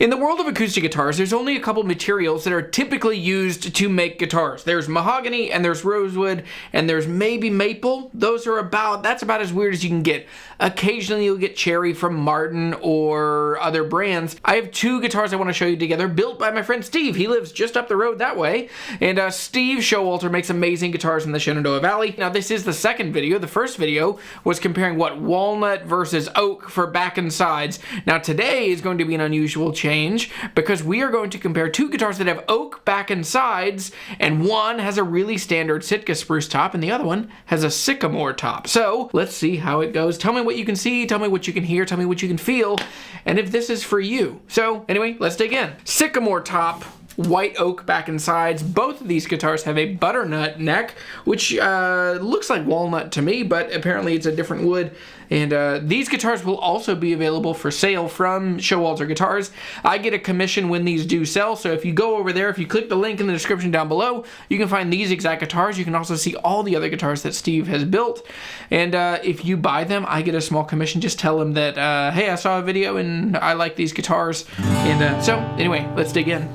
In the world of acoustic guitars, there's only a couple materials that are typically used to make guitars. There's mahogany, and there's rosewood, and there's maybe maple. That's about as weird as you can get. Occasionally you'll get cherry from Martin or other brands. I have two guitars I want to show you together, built by my friend Steve. He lives just up the road that way. And Steve Showalter makes amazing guitars in the Shenandoah Valley. Now this is the second video. The first video was comparing walnut versus oak for back and sides. Now today is going to be an unusual change because we are going to compare two guitars that have oak back and sides, and one has a really standard Sitka Spruce top and the other one has a Sycamore top. So let's see how it goes. Tell me what you can see, tell me what you can hear, tell me what you can feel, and if this is for you. So anyway, let's dig in. Sycamore top, white oak back and sides. Both of these guitars have a butternut neck, which looks like walnut to me, but apparently it's a different wood. And these guitars will also be available for sale from Showalter Guitars. I get a commission when these do sell, so if you go over there, if you click the link in the description down below, you can find these exact guitars. You can also see all the other guitars that Steve has built. And if you buy them, I get a small commission. Just tell him that, hey, I saw a video and I like these guitars. And so anyway, let's dig in.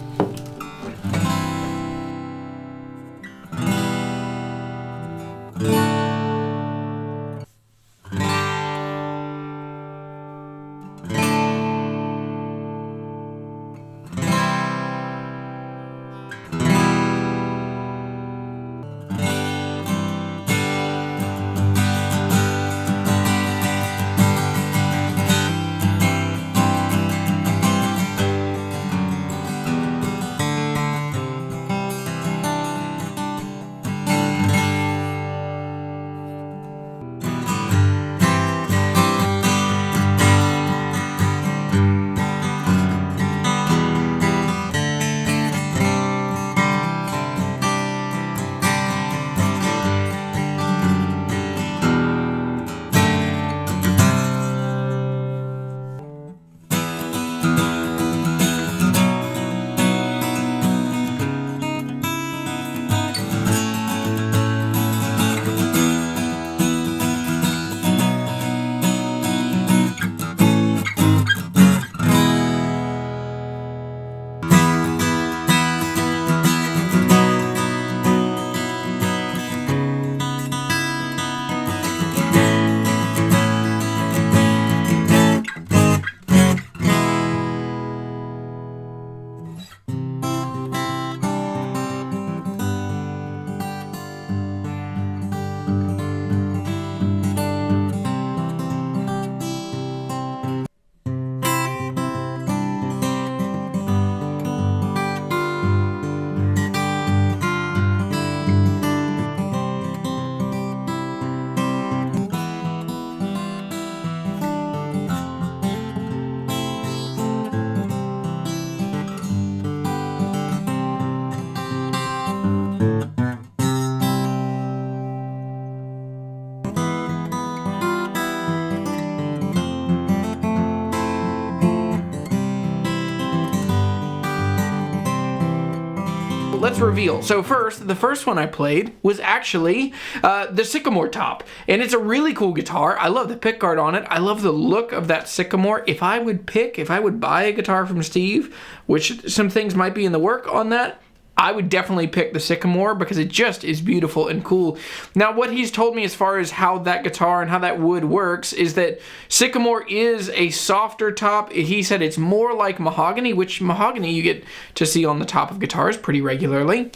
Let's reveal. So first, the first one I played was actually the Sycamore top, and it's a really cool guitar. I love the pickguard on it. I love the look of that Sycamore. If I would buy a guitar from Steve, which some things might be in the work on that, I would definitely pick the Sycamore because it just is beautiful and cool. Now, what he's told me as far as how that guitar and how that wood works is that Sycamore is a softer top. He said it's more like mahogany, which mahogany you get to see on the top of guitars pretty regularly.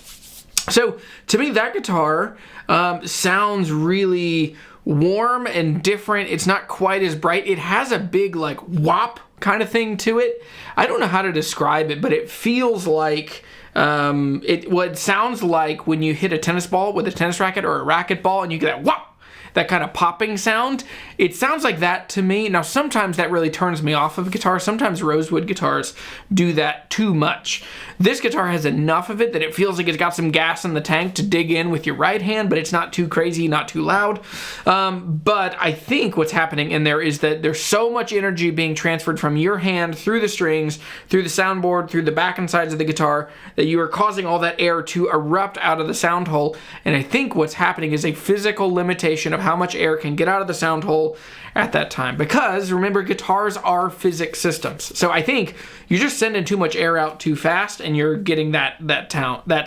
So to me, that guitar sounds really warm and different. It's not quite as bright. It has a big like whop kind of thing to it. I don't know how to describe it, but it feels like it sounds like when you hit a tennis ball with a tennis racket or a racquetball and you get that whop, that kind of popping sound. It sounds like that to me. Now, sometimes that really turns me off of guitar. Sometimes rosewood guitars do that too much. This guitar has enough of it that it feels like it's got some gas in the tank to dig in with your right hand, but it's not too crazy, not too loud. But I think what's happening in there is that there's so much energy being transferred from your hand through the strings, through the soundboard, through the back and sides of the guitar, that you are causing all that air to erupt out of the sound hole. And I think what's happening is a physical limitation of how much air can get out of the sound hole at that time. Because remember, guitars are physics systems. So I think you're just sending too much air out too fast and you're getting that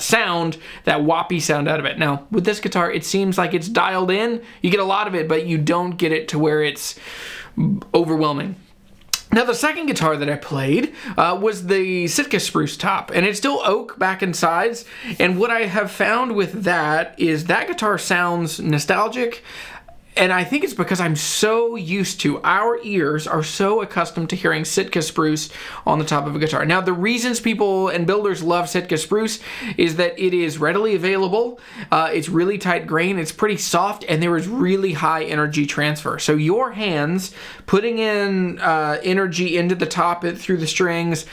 sound, that whoppy sound out of it. Now, with this guitar, it seems like it's dialed in. You get a lot of it, but you don't get it to where it's overwhelming. Now, the second guitar that I played was the Sitka Spruce top, and it's still oak back and sides. And what I have found with that is that guitar sounds nostalgic. And I think it's because I'm so used to, our ears are so accustomed to hearing Sitka Spruce on the top of a guitar. Now, the reasons people and builders love Sitka Spruce is that it is readily available, it's really tight grain, it's pretty soft, and there is really high energy transfer. So your hands putting in energy into the top through the strings,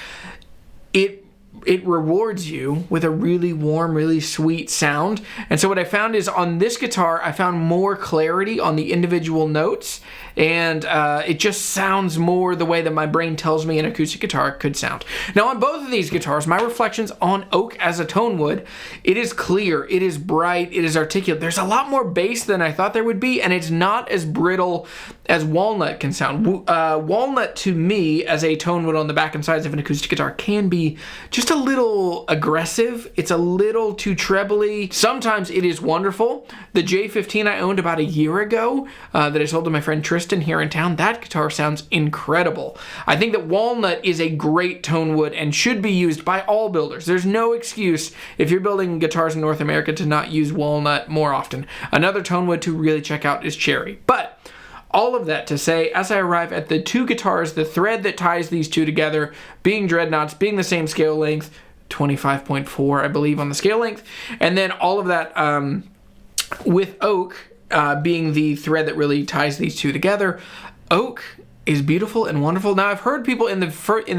it rewards you with a really warm, really sweet sound. And so what I found is on this guitar, I found more clarity on the individual notes, and it just sounds more the way that my brain tells me an acoustic guitar could sound. Now, on both of these guitars, my reflections on oak as a tone wood, it is clear, it is bright, it is articulate. There's a lot more bass than I thought there would be, and it's not as brittle as walnut can sound. Walnut, to me, as a tone wood on the back and sides of an acoustic guitar, can be just a little aggressive. It's a little too trebly. Sometimes it is wonderful. The J15 I owned about a year ago that I sold to my friend Tristan here in town, that guitar sounds incredible. I think that walnut is a great tone wood and should be used by all builders. There's no excuse if you're building guitars in North America to not use walnut more often. Another tone wood to really check out is cherry. But all of that to say, as I arrive at the two guitars, the thread that ties these two together, being dreadnoughts, being the same scale length, 25.4, I believe, on the scale length, and then all of that with oak being the thread that really ties these two together. Oak is beautiful and wonderful. Now, I've heard people in the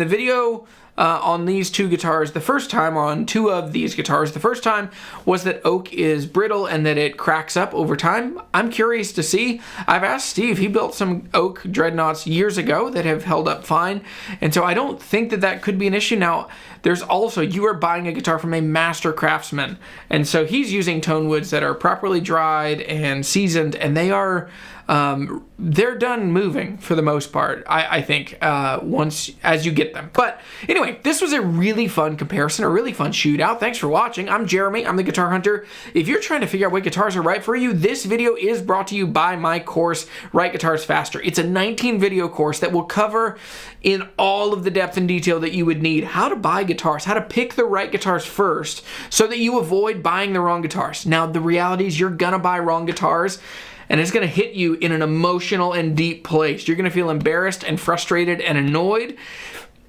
video on these two guitars, the first time on two of these guitars, the first time was that oak is brittle and that it cracks up over time. I'm curious to see. I've asked Steve, he built some oak dreadnoughts years ago that have held up fine, and so I don't think that that could be an issue. Now, there's also, you are buying a guitar from a master craftsman, and so he's using tone woods that are properly dried and seasoned, and they are they're done moving for the most part, I think, once as you get them. But anyway, this was a really fun comparison, a really fun shootout. Thanks for watching. I'm Jeremy. I'm the Guitar Hunter. If you're trying to figure out what guitars are right for you, this video is brought to you by my course, Write Guitars Faster. It's a 19-video course that will cover in all of the depth and detail that you would need how to buy guitars, how to pick the right guitars first so that you avoid buying the wrong guitars. Now, the reality is you're gonna buy wrong guitars, and it's going to hit you in an emotional and deep place. You're going to feel embarrassed and frustrated and annoyed,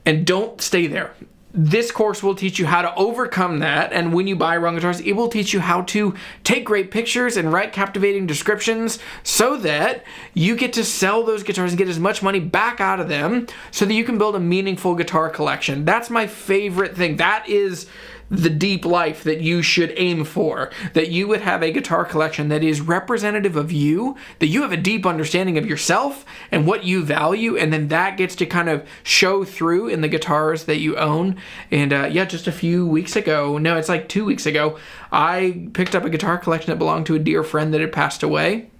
and don't stay there. This course will teach you how to overcome that, and when you buy wrong guitars, it will teach you how to take great pictures and write captivating descriptions so that you get to sell those guitars and get as much money back out of them so that you can build a meaningful guitar collection. That's my favorite thing. That is the deep life that you should aim for, that you would have a guitar collection that is representative of you, that you have a deep understanding of yourself and what you value, and then that gets to kind of show through in the guitars that you own. And yeah, just a few weeks ago, no, it's like 2 weeks ago, I picked up a guitar collection that belonged to a dear friend that had passed away.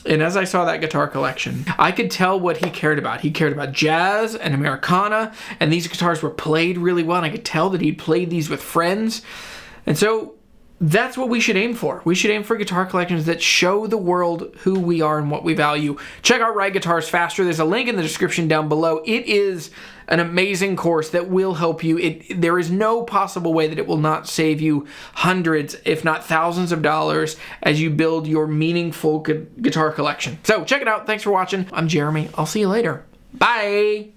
And as I saw that guitar collection, I could tell what he cared about. He cared about jazz and Americana, and these guitars were played really well, and I could tell that he'd played these with friends. And so that's what we should aim for. We should aim for guitar collections that show the world who we are and what we value. Check out Write Guitars Faster. There's a link in the description down below. It is an amazing course that will help you. There is no possible way that it will not save you hundreds, if not thousands of dollars as you build your meaningful guitar collection. So check it out. Thanks for watching. I'm Jeremy. I'll see you later. Bye.